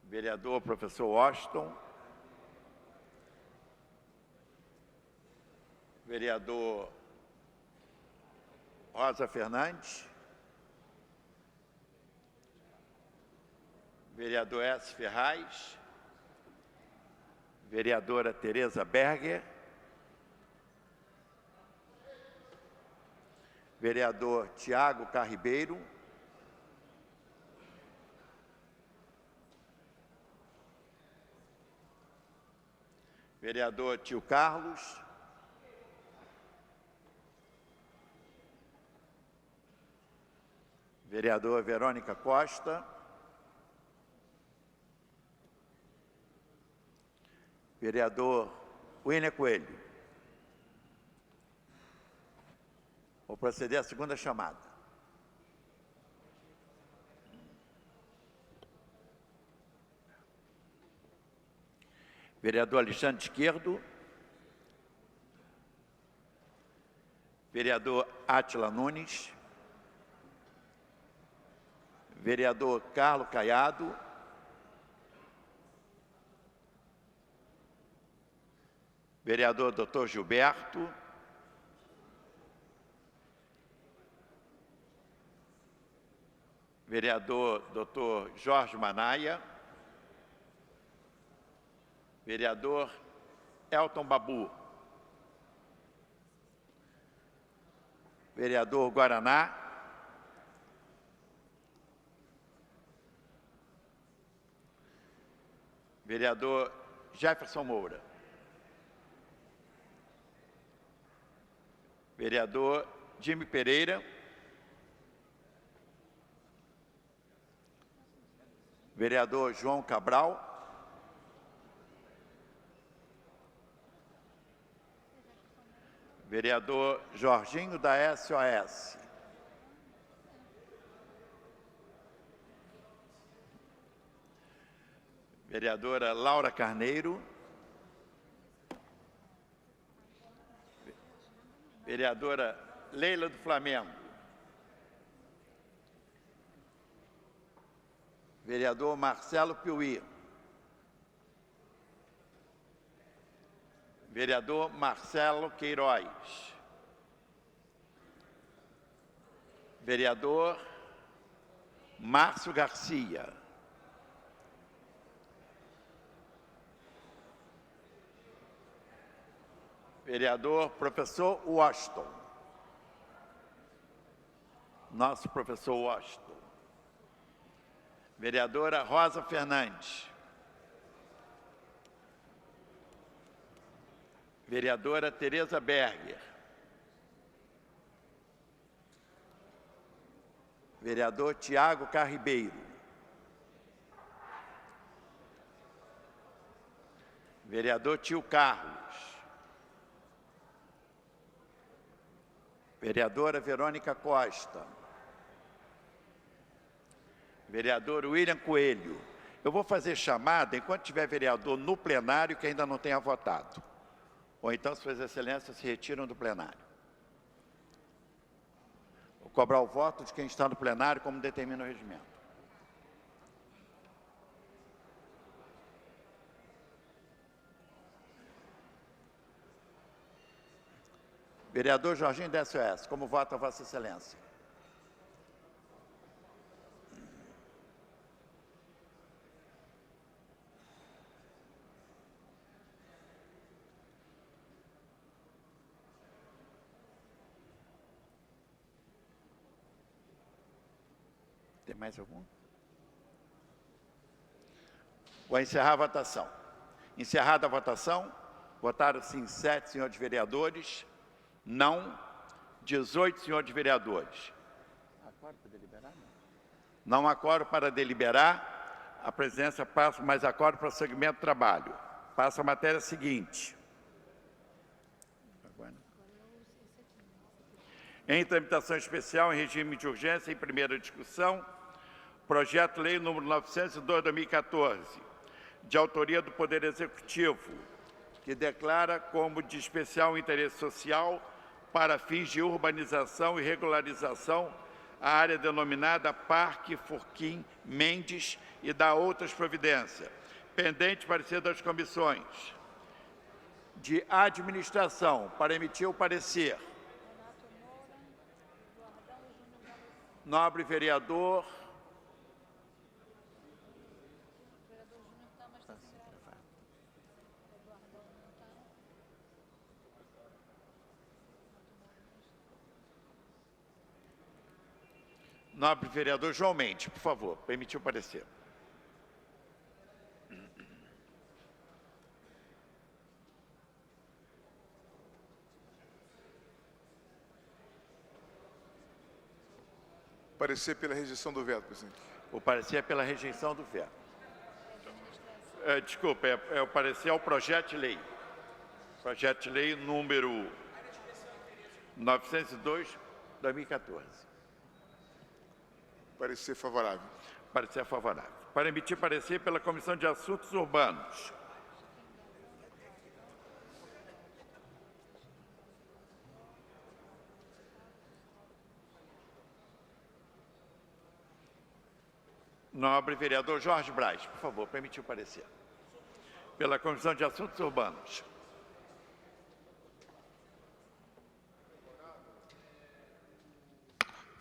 Vereador professor Washington. Vereador Rosa Fernandes. Vereador S. Ferraz. Vereadora Tereza Berger. Vereador Tiago Carribeiro. Vereador Tio Carlos. Vereadora Verônica Costa. Vereador William Coelho. Vou proceder à segunda chamada. Vereador Alexandre Esquerdo. Vereador Átila Nunes. Vereador Carlos Caiado. Vereador Dr. Gilberto. Vereador Dr. Jorge Manaia. Vereador Elton Babu. Vereador Guaraná. Vereador Jefferson Moura. Vereador Jimmy Pereira. Vereador João Cabral. Vereador Jorginho da SOS. Vereadora Laura Carneiro. Vereadora Leila do Flamengo. Vereador Marcelo Piuí. Vereador Marcelo Queiroz. Vereador Márcio Garcia. Vereador professor Washington. Nosso professor Washington. Vereadora Rosa Fernandes. Vereadora Tereza Berger. Vereador Tiago Carribeiro. Vereador Tio Carlos. Vereadora Verônica Costa. Vereador William Coelho. Eu vou fazer chamada enquanto tiver vereador no plenário que ainda não tenha votado. Ou então, Suas Excelências se retiram do plenário. Vou cobrar o voto de quem está no plenário, como determina o regimento. Vereador Jorginho da SOS, como vota Vossa Excelência? Tem mais algum? Vou encerrar a votação. Encerrada a votação, votaram sim 7 senhores vereadores, não 18 senhores vereadores. Acordo para deliberar? Não acordo para deliberar, a presidência passa, mas acordo para o segmento do trabalho. Passa a matéria seguinte. Em tramitação especial, em regime de urgência, em primeira discussão, Projeto-Lei número 902/2014, de autoria do Poder Executivo, que declara como de especial interesse social, para fins de urbanização e regularização, a área denominada Parque Furquim Mendes e dá outras providências. Pendente parecer das comissões de administração para emitir o parecer. Nobre vereador. Nobre vereador João Mendes, por favor, para emitir o parecer. Parecer pela rejeição do veto, presidente. O parecer é pela rejeição do veto. Desculpa, é o parecer ao projeto de lei. Projeto de lei número 902/2014. Parecer favorável. Parecer favorável. Para emitir parecer pela Comissão de Assuntos Urbanos. Nobre vereador Jorge Braz, por favor, para emitir o parecer. Pela Comissão de Assuntos Urbanos.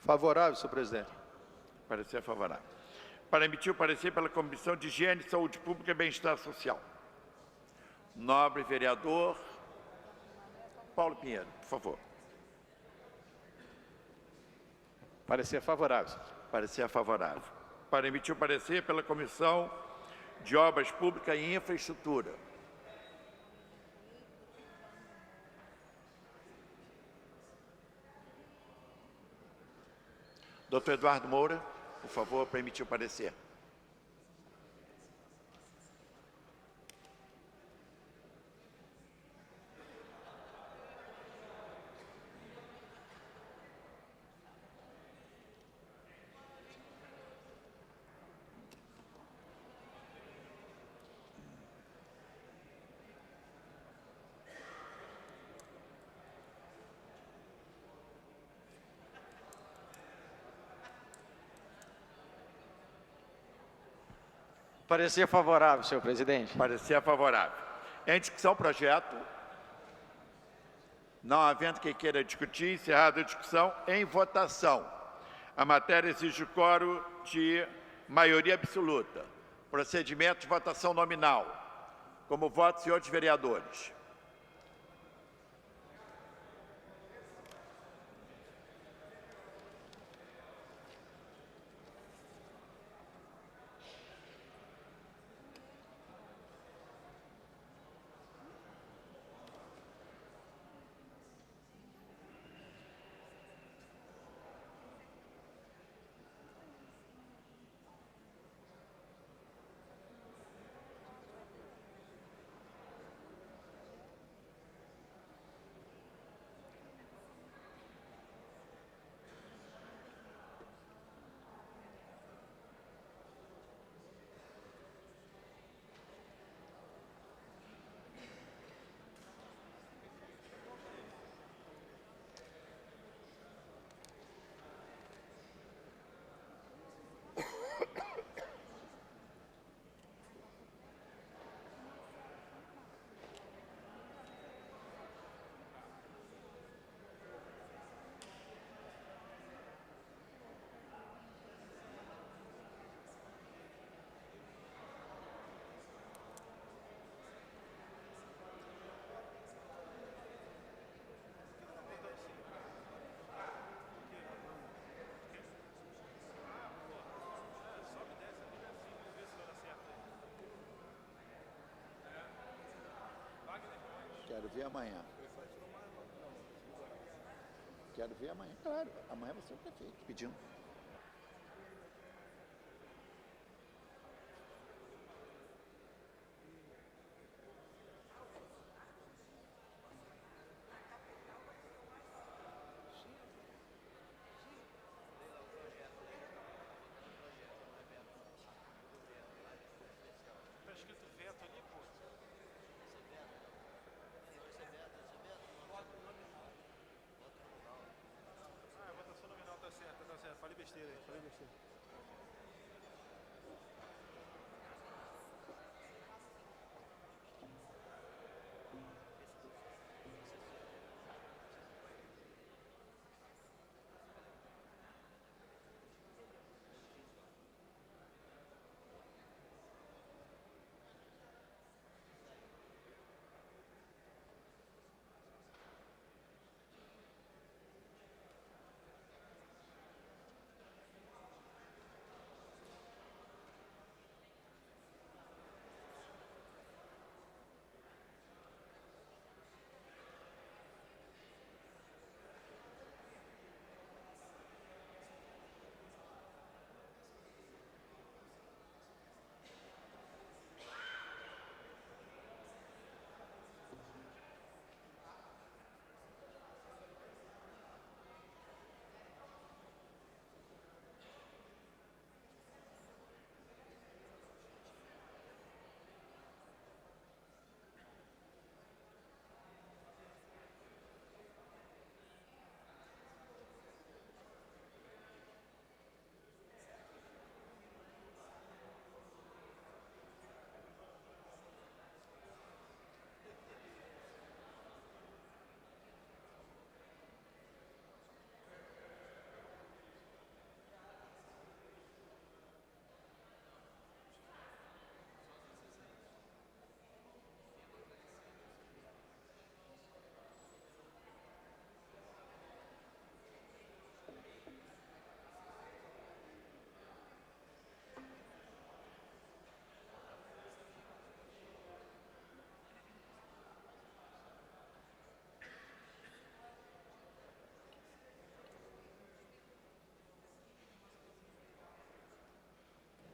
Favorável, senhor presidente. Parecer favorável. Para emitir o parecer pela Comissão de Higiene, Saúde Pública e Bem-Estar Social. Nobre vereador Paulo Pinheiro, por favor. Parecer favorável. Parecer favorável. Para emitir o parecer pela Comissão de Obras Públicas e Infraestrutura. Doutor Eduardo Moura, por favor, para emitir o parecer. Parecer favorável, senhor presidente. Parecer favorável. Em discussão o projeto. Não havendo quem queira discutir, encerrada a discussão, em votação. A matéria exige quórum de maioria absoluta. Procedimento de votação nominal. Como voto, senhores vereadores. Quero ver amanhã. Quero ver amanhã, claro. Amanhã você é o prefeito pedindo.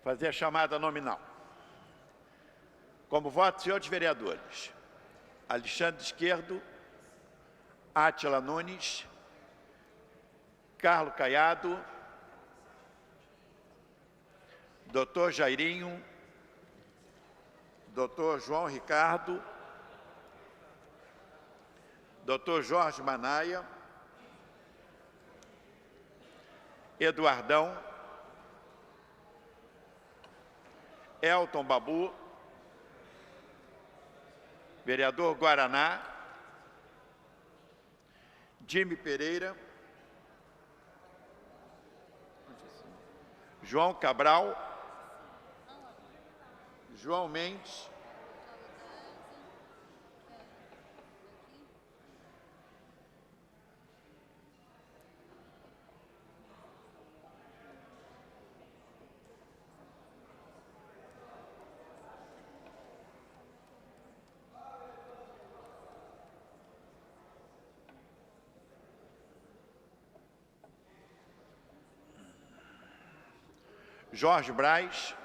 Fazer a chamada nominal. Como voto, senhores vereadores: Alexandre Esquerdo, Átila Nunes, Carlos Caiado, Dr. Jairinho, Dr. João Ricardo, Dr. Jorge Manaia, Eduardão, Elton Babu, vereador Guaraná, Jimmy Pereira, João Cabral, João Mendes, Jorge Braz,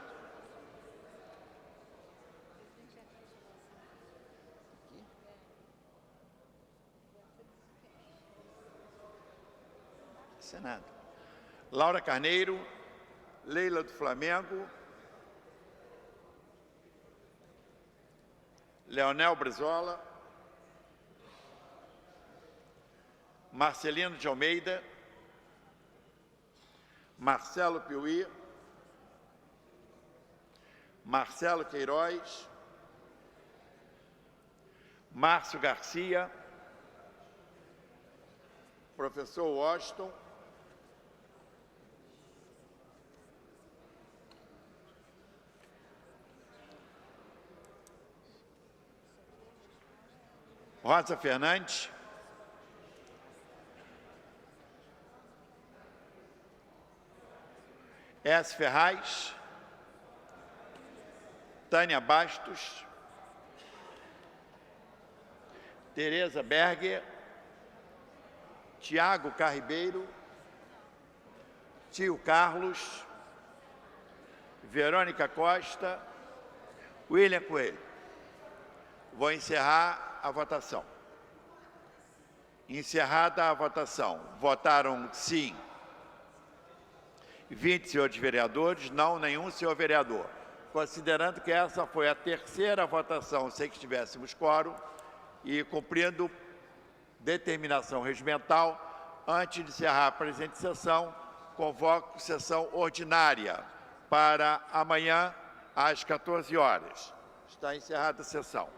Senado, Laura Carneiro, Leila do Flamengo, Leonel Brizola, Marcelino de Almeida, Marcelo Piuí, Marcelo Queiroz, Márcio Garcia, professor Washington, Rosa Fernandes, S. Ferraz, Tânia Bastos, Tereza Berger, Tiago Carribeiro, Tio Carlos, Verônica Costa, William Coelho. Vou encerrar a votação. Encerrada a votação. Votaram sim 20 senhores vereadores, não nenhum senhor vereador. Considerando que essa foi a terceira votação sem que tivéssemos quórum e cumprindo determinação regimental, antes de encerrar a presente sessão, convoco sessão ordinária para amanhã às 14 horas. Está encerrada a sessão.